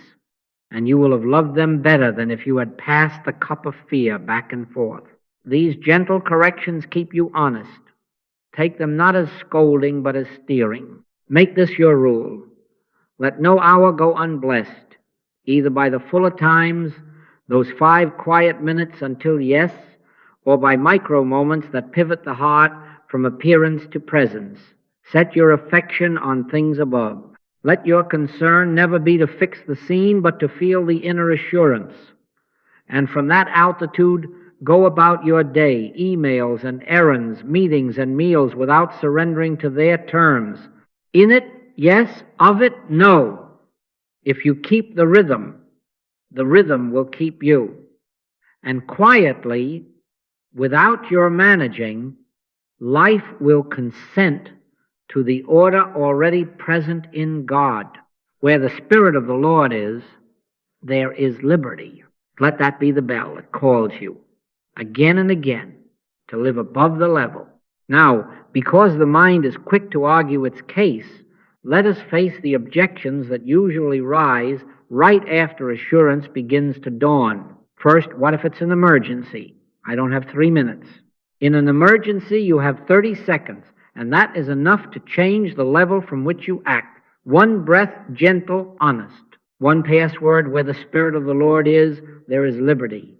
and you will have loved them better than if you had passed the cup of fear back and forth. These gentle corrections keep you honest. Take them not as scolding, but as steering. Make this your rule. Let no hour go unblessed, either by the fuller times, those 5 quiet minutes until yes, or by micro moments that pivot the heart from appearance to presence. Set your affection on things above. Let your concern never be to fix the scene, but to feel the inner assurance. And from that altitude, go about your day, emails and errands, meetings and meals, without surrendering to their terms. In it, yes. Of it, no. If you keep the rhythm will keep you. And quietly, without your managing, life will consent to the order already present in God. Where the Spirit of the Lord is, there is liberty. Let that be the bell that calls you again and again to live above the level. Now, because the mind is quick to argue its case, let us face the objections that usually rise right after assurance begins to dawn. First, what if it's an emergency? I don't have 3 minutes. In an emergency, you have 30 seconds, and that is enough to change the level from which you act. 1 breath, gentle, honest. 1 password, where the Spirit of the Lord is, there is liberty.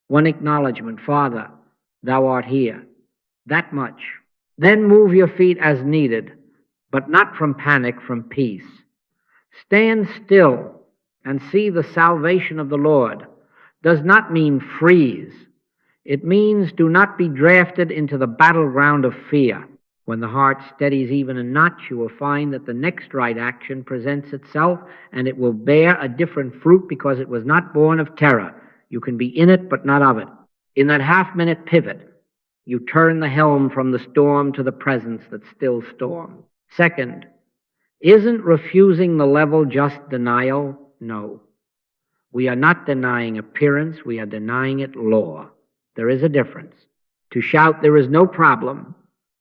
1 acknowledgement, Father, thou art here. That much. Then move your feet as needed, but not from panic, from peace. Stand still and see the salvation of the Lord. Does not mean freeze. It means do not be drafted into the battleground of fear. When the heart steadies even a notch, you will find that the next right action presents itself, and it will bear a different fruit because it was not born of terror. You can be in it, but not of it. In that half-minute pivot, you turn the helm from the storm to the presence that still storms. Second, isn't refusing the level just denial? No. We are not denying appearance, we are denying it law. There is a difference. To shout there is no problem,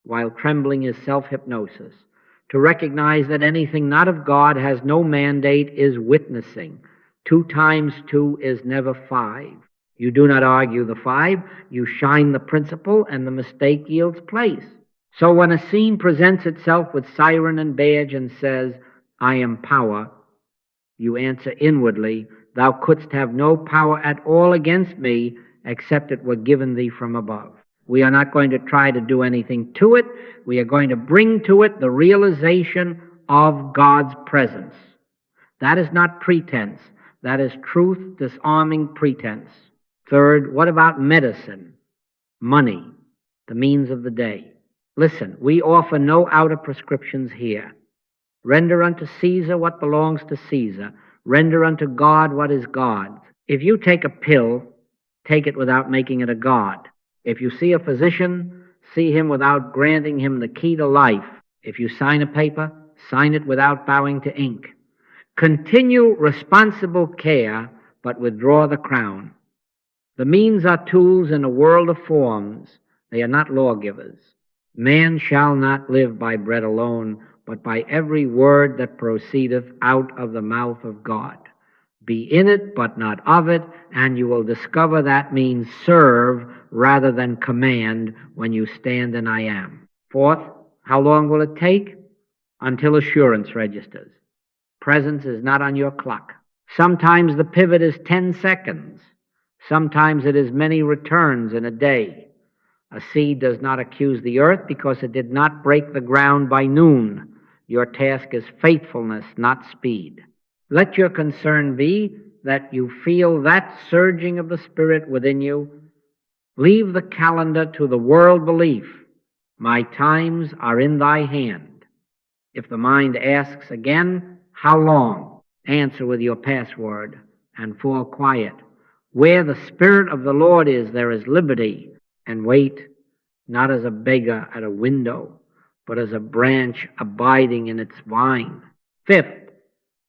while trembling is self-hypnosis. To recognize that anything not of God has no mandate is witnessing. 2 times 2 is never 5. You do not argue the 5, you shine the principle, and the mistake yields place. So when a scene presents itself with siren and badge and says, I am power, you answer inwardly, thou couldst have no power at all against me except it were given thee from above. We are not going to try to do anything to it. We are going to bring to it the realization of God's presence. That is not pretense. That is truth disarming pretense. Third, what about medicine? Money, the means of the day. Listen, we offer no outer prescriptions here. Render unto Caesar what belongs to Caesar. Render unto God what is God's. If you take a pill, take it without making it a god. If you see a physician, see him without granting him the key to life. If you sign a paper, sign it without bowing to ink. Continue responsible care, but withdraw the crown. The means are tools in a world of forms. They are not lawgivers. Man shall not live by bread alone, but by every word that proceedeth out of the mouth of God. Be in it, but not of it, and you will discover that means serve rather than command when you stand in I am. Fourth, how long will it take? Until assurance registers. Presence is not on your clock. Sometimes the pivot is 10 seconds. Sometimes it is many returns in a day. A seed does not accuse the earth because it did not break the ground by noon. Your task is faithfulness, not speed. Let your concern be that you feel that surging of the Spirit within you. Leave the calendar to the world belief. My times are in thy hand. If the mind asks again, how long? Answer with your password and fall quiet. Where the Spirit of the Lord is, there is liberty. And wait, not as a beggar at a window, but as a branch abiding in its vine. Fifth,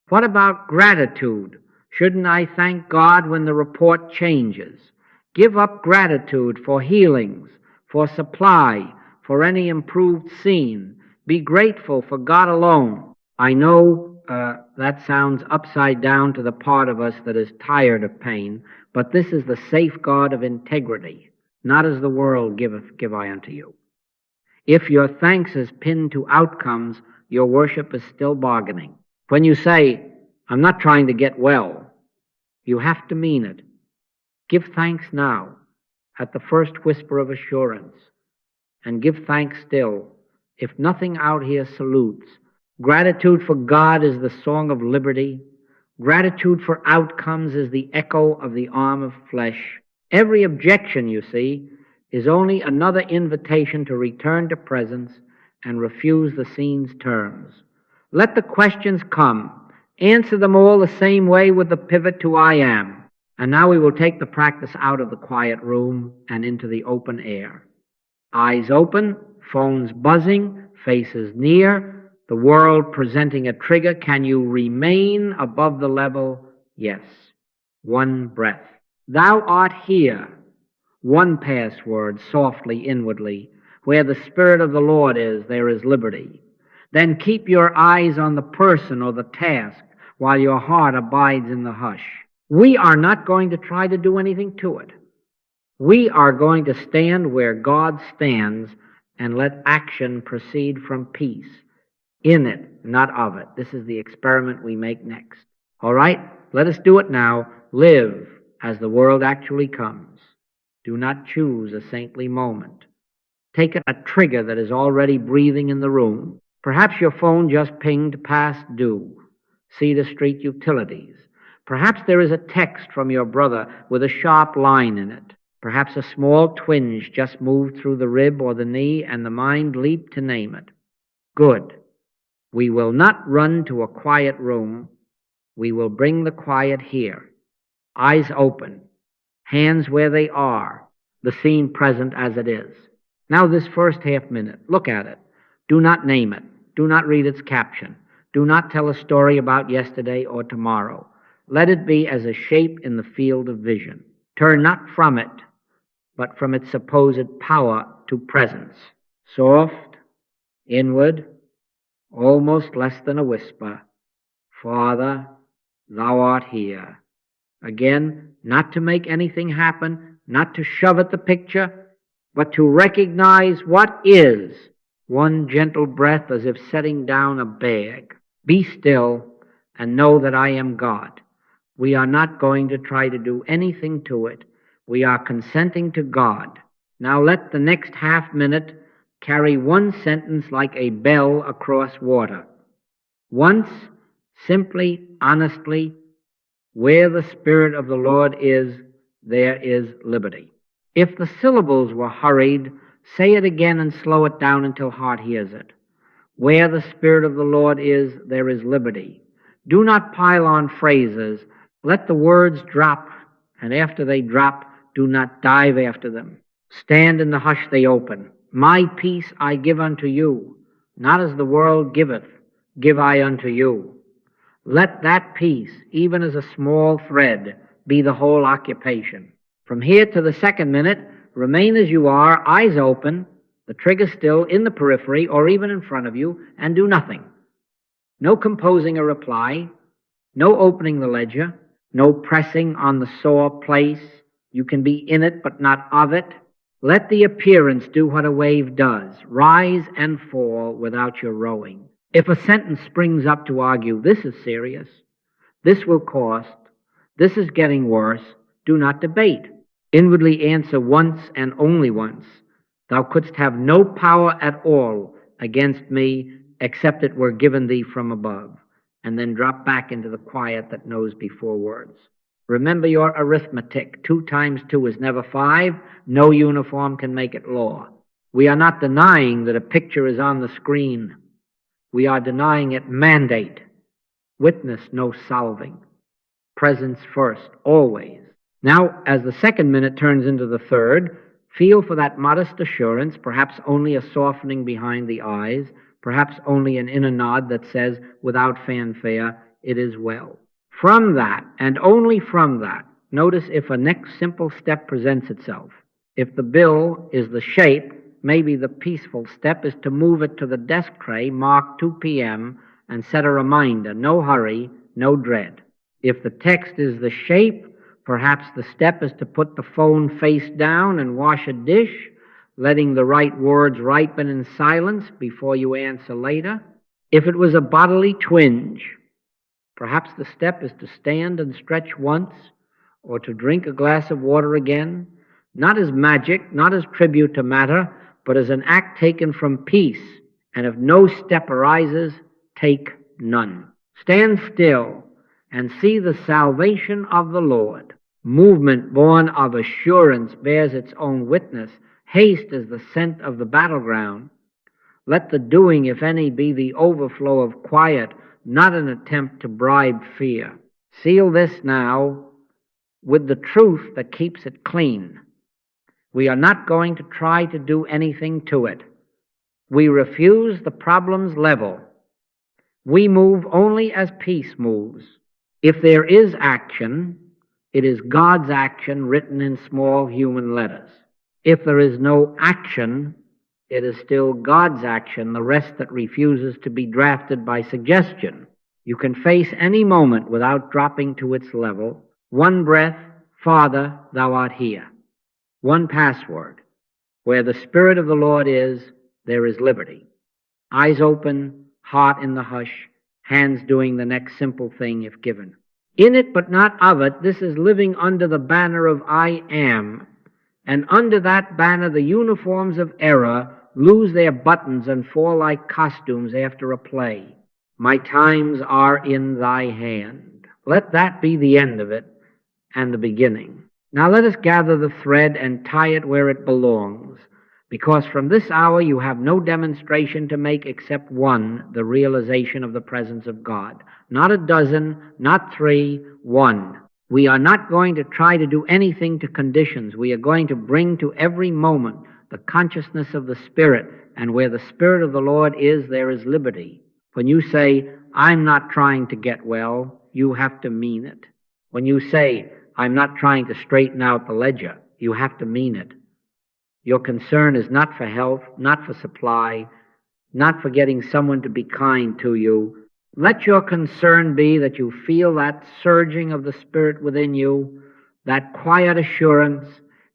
what about gratitude? Shouldn't I thank God when the report changes? Give up gratitude for healings, for supply, for any improved scene. Be grateful for God alone. I know that sounds upside down to the part of us that is tired of pain, but this is the safeguard of integrity. Not as the world giveth, give I unto you. If your thanks is pinned to outcomes, your worship is still bargaining. When you say, I'm not trying to get well, you have to mean it. Give thanks now, at the first whisper of assurance, and give thanks still, if nothing out here salutes. Gratitude for God is the song of liberty. Gratitude for outcomes is the echo of the arm of flesh. Every objection, you see, is only another invitation to return to presence and refuse the scene's terms. Let the questions come. Answer them all the same way with the pivot to I am. And now we will take the practice out of the quiet room and into the open air. Eyes open, phones buzzing, faces near, the world presenting a trigger. Can you remain above the level? Yes. One breath. Thou art here. One password, softly inwardly. Where the Spirit of the Lord is, there is liberty. Then keep your eyes on the person or the task while your heart abides in the hush. We are not going to try to do anything to it. We are going to stand where God stands and let action proceed from peace. In it, not of it. This is the experiment we make next. All right? Let us do it now. Live as the world actually comes. Do not choose a saintly moment. Take a trigger that is already breathing in the room. Perhaps your phone just pinged past due. Cedar Street Utilities. Perhaps there is a text from your brother with a sharp line in it. Perhaps a small twinge just moved through the rib or the knee and the mind leaped to name it. Good. We will not run to a quiet room. We will bring the quiet here. Eyes open. Hands where they are. The scene present as it is. Now this first half minute, look at it. Do not name it. Do not read its caption. Do not tell a story about yesterday or tomorrow. Let it be as a shape in the field of vision. Turn not from it, but from its supposed power to presence. Soft, inward, almost less than a whisper, Father, thou art here. Again, not to make anything happen, not to shove at the picture, but to recognize what is. One gentle breath as if setting down a bag. Be still and know that I am God. We are not going to try to do anything to it. We are consenting to God. Now let the next half minute carry one sentence like a bell across water. Once, simply, honestly, where the Spirit of the Lord is, there is liberty. If the syllables were hurried, say it again and slow it down until heart hears it. Where the Spirit of the Lord is, there is liberty. Do not pile on phrases. Let the words drop, and after they drop, do not dive after them. Stand in the hush they open. My peace I give unto you, not as the world giveth, give I unto you. Let that peace, even as a small thread, be the whole occupation. From here to the second minute, remain as you are, eyes open, the trigger still in the periphery or even in front of you, and do nothing. No composing a reply, no opening the ledger, no pressing on the sore place. You can be in it but not of it. Let the appearance do what a wave does, rise and fall without your rowing. If a sentence springs up to argue, this is serious, this will cost, this is getting worse, do not debate. Inwardly answer once and only once, thou couldst have no power at all against me except it were given thee from above, and then drop back into the quiet that knows before words. Remember your arithmetic. 2 times 2 is never 5. No uniform can make it law. We are not denying that a picture is on the screen. We are denying it mandate. Witness no solving. Presence first, always. Now, as the second minute turns into the third, feel for that modest assurance, perhaps only a softening behind the eyes, perhaps only an inner nod that says, without fanfare, it is well. From that, and only from that, notice if a next simple step presents itself. If the bill is the shape, maybe the peaceful step is to move it to the desk tray marked 2 p.m. and set a reminder, no hurry, no dread. If the text is the shape, perhaps the step is to put the phone face down and wash a dish, letting the right words ripen in silence before you answer later. If it was a bodily twinge, perhaps the step is to stand and stretch once, or to drink a glass of water again, not as magic, not as tribute to matter, but as an act taken from peace. And if no step arises, take none. Stand still and see the salvation of the Lord. Movement born of assurance bears its own witness. Haste is the scent of the battleground. Let the doing, if any, be the overflow of quiet, not an attempt to bribe fear. Seal this now with the truth that keeps it clean. We are not going to try to do anything to it. We refuse the problem's level. We move only as peace moves. If there is action, it is God's action written in small human letters. If there is no action, it is still God's action, the rest that refuses to be drafted by suggestion. You can face any moment without dropping to its level. One breath, Father, thou art here. One password. Where the Spirit of the Lord is, there is liberty. Eyes open, heart in the hush, hands doing the next simple thing if given. In it but not of it, this is living under the banner of I am. And under that banner the uniforms of error lose their buttons and fall like costumes after a play. My times are in thy hand. Let that be the end of it and the beginning. Now let us gather the thread and tie it where it belongs, because from this hour you have no demonstration to make except one, the realization of the presence of God. Not a dozen, not 3, 1. We are not going to try to do anything to conditions. We are going to bring to every moment the consciousness of the Spirit, and where the Spirit of the Lord is, there is liberty. When you say, I'm not trying to get well, you have to mean it. When you say, I'm not trying to straighten out the ledger, you have to mean it. Your concern is not for health, not for supply. not for getting someone to be kind to you. Let your concern be that you feel that surging of the Spirit within you, that quiet assurance,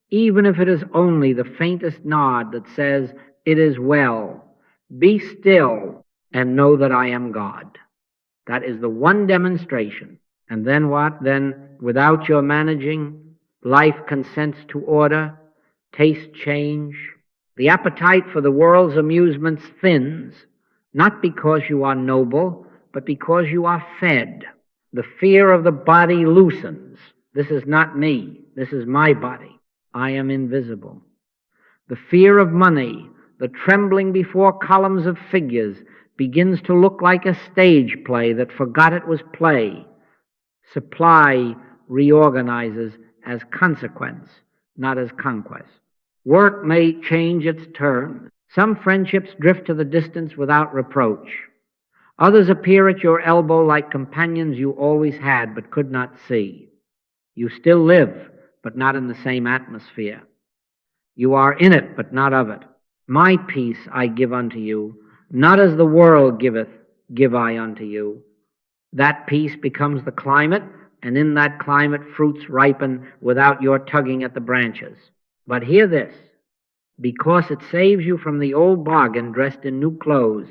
even if it is only the faintest nod that says, "It is well. Be still and know that I am God." That is the one demonstration. And then what? Then, without your managing, life consents to order, taste change. The appetite for the world's amusements thins, not because you are noble, but because you are fed. The fear of the body loosens. This is not me. This is my body. I am invisible. The fear of money, the trembling before columns of figures, begins to look like a stage play that forgot it was play. Supply reorganizes as consequence, not as conquest. Work may change its terms. Some friendships drift to the distance without reproach. Others appear at your elbow like companions you always had but could not see. You still live, but not in the same atmosphere. You are in it, but not of it. My peace I give unto you, not as the world giveth, give I unto you. That peace becomes the climate, and in that climate fruits ripen without your tugging at the branches. But hear this, because it saves you from the old bargain dressed in new clothes,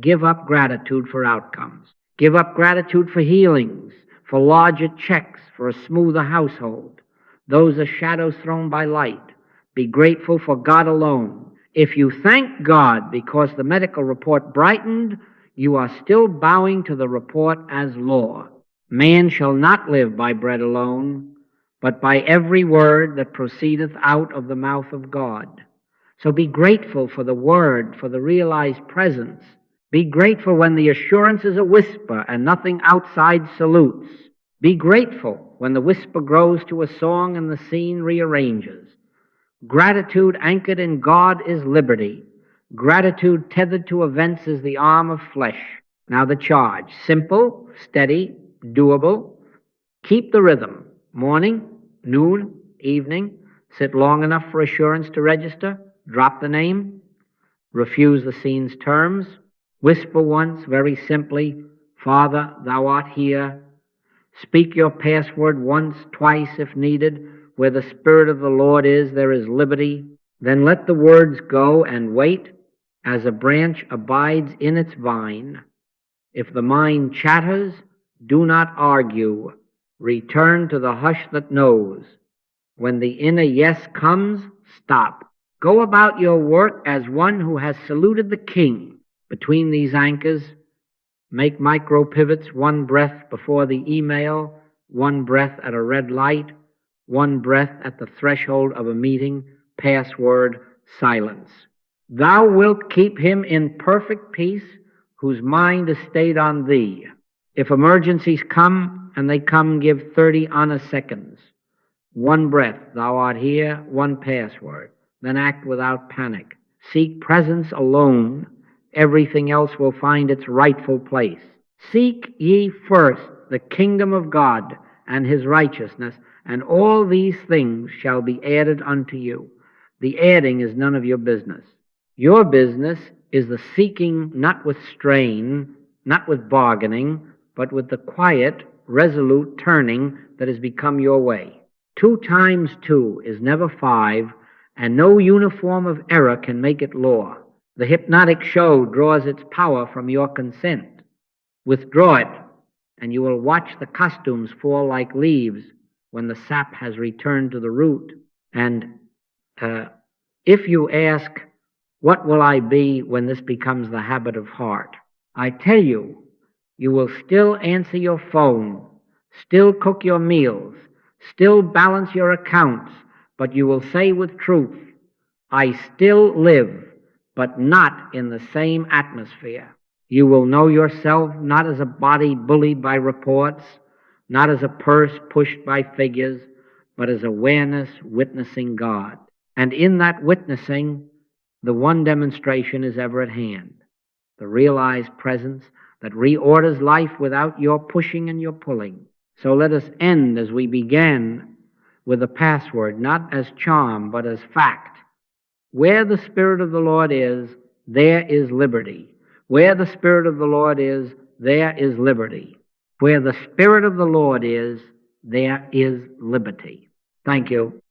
give up gratitude for outcomes. Give up gratitude for healings, for larger checks, for a smoother household. Those are shadows thrown by light. Be grateful for God alone. If you thank God because the medical report brightened, you are still bowing to the report as law. Man shall not live by bread alone, but by every word that proceedeth out of the mouth of God. So be grateful for the word, for the realized presence. Be grateful when the assurance is a whisper and nothing outside salutes. Be grateful when the whisper grows to a song and the scene rearranges. Gratitude anchored in God is liberty. Gratitude tethered to events is the arm of flesh. Now the charge. Simple, steady, doable. Keep the rhythm. Morning, noon, evening. Sit long enough for assurance to register. Drop the name. Refuse the scene's terms. Whisper once, very simply, "Father, thou art here." Speak your password once, twice if needed. Where the Spirit of the Lord is, there is liberty. Then let the words go and wait as a branch abides in its vine. If the mind chatters, do not argue. Return to the hush that knows. When the inner yes comes, stop. Go about your work as one who has saluted the King. Between these anchors, make micro pivots, one breath before the email, one breath at a red light, one breath at the threshold of a meeting, password, silence. Thou wilt keep him in perfect peace whose mind is stayed on thee. If emergencies come, and they come, give 30 honest seconds. One breath, thou art here, one password. Then act without panic. Seek presence alone. Everything else will find its rightful place. Seek ye first the kingdom of God and his righteousness, and all these things shall be added unto you. The adding is none of your business. Your business is the seeking, not with strain, not with bargaining, but with the quiet, resolute turning that has become your way. 2 times 2 is never 5, and no uniform of error can make it law. The hypnotic show draws its power from your consent. Withdraw it, and you will watch the costumes fall like leaves when the sap has returned to the root. And if you ask, what will I be when this becomes the habit of heart? I tell you, you will still answer your phone, still cook your meals, still balance your accounts, but you will say with truth, I still live, but not in the same atmosphere. You will know yourself not as a body bullied by reports, not as a purse pushed by figures, but as awareness witnessing God. And in that witnessing, the one demonstration is ever at hand, the realized presence that reorders life without your pushing and your pulling. So let us end as we began, with a password, not as charm, but as fact. Where the Spirit of the Lord is, there is liberty. Where the Spirit of the Lord is, there is liberty. Where the Spirit of the Lord is, there is liberty. Thank you.